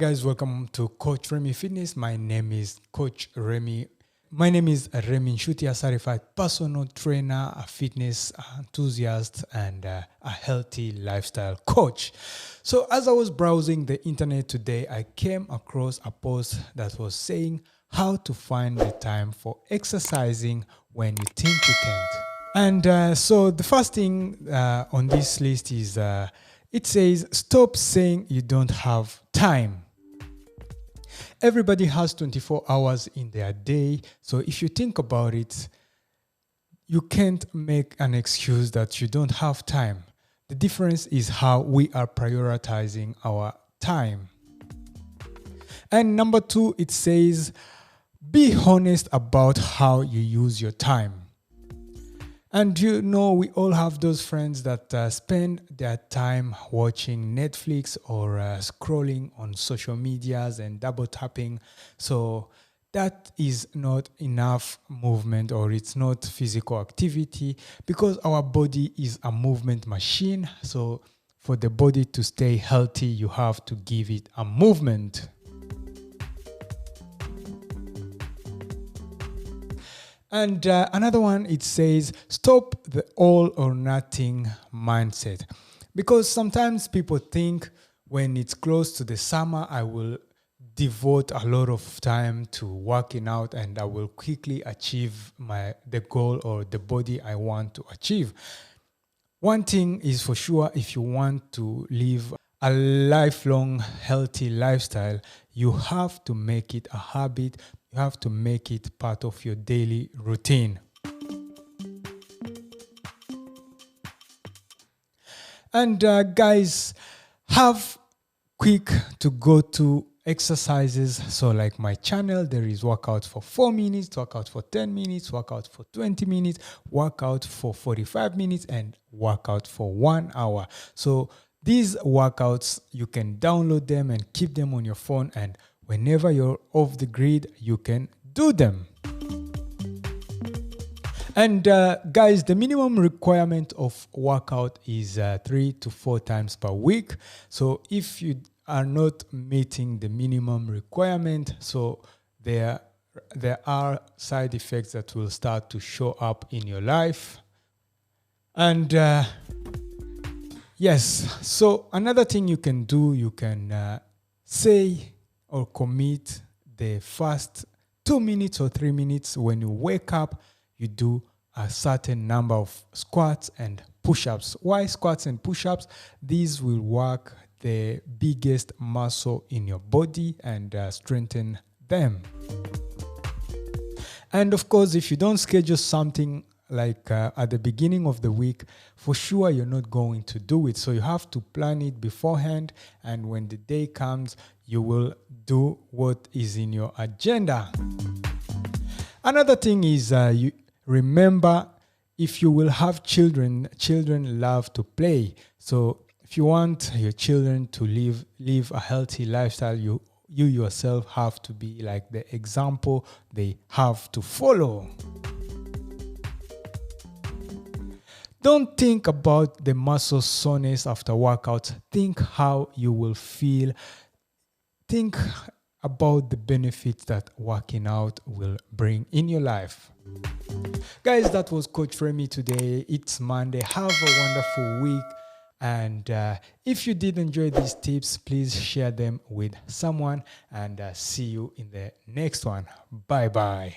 guys, welcome to Coach Remy Fitness. My name is Coach Remy. My name is Remy Nshuti, a certified personal trainer, a fitness enthusiast, and a healthy lifestyle coach. So, as I was browsing the internet today, I came across a post that was saying how to find the time for exercising when you think you can't. And so, the first thing on this list is it says, stop saying you don't have time. Everybody has 24 hours in their day. So if you think about it, you can't make an excuse that you don't have time. The difference is how we are prioritizing our time. And number 2, it says, be honest about how you use your time. And you know, we all have those friends that spend their time watching Netflix or scrolling on social medias and double tapping. So that is not enough movement, or it's not physical activity, because our body is a movement machine. So for the body to stay healthy, you have to give it a movement. And another one, it says, stop the all or nothing mindset. Because sometimes people think when it's close to the summer, I will devote a lot of time to working out and I will quickly achieve the goal or the body I want to achieve. One thing is for sure, if you want to live a lifelong healthy lifestyle, you have to make it a habit. You have to make it part of your daily routine. And guys, have quick to go to exercises. So like my channel, there is workout for 4 minutes, workout for 10 minutes, workout for 20 minutes, workout for 45 minutes, and workout for 1 hour. So these workouts, you can download them and keep them on your phone, and whenever you're off the grid, you can do them. And guys, the minimum requirement of workout is 3 to 4 times per week. So if you are not meeting the minimum requirement, so there are side effects that will start to show up in your life. And yes, so another thing you can do, you can say or commit the first 2 minutes or 3 minutes when you wake up, you do a certain number of squats and push-ups. Why squats and push-ups? These will work the biggest muscle in your body and strengthen them. And of course, if you don't schedule something like at the beginning of the week, for sure you're not going to do it. So you have to plan it beforehand, and when the day comes, you will do what is in your agenda. Another thing is you remember, if you will have children love to play. So if you want your children to live a healthy lifestyle, you yourself have to be like the example they have to follow. Don't think about the muscle soreness after workouts. Think how you will feel. Think about the benefits that working out will bring in your life. Guys, that was Coach Remy today. It's Monday. Have a wonderful week. And if you did enjoy these tips, please share them with someone. And see you in the next one. Bye-bye.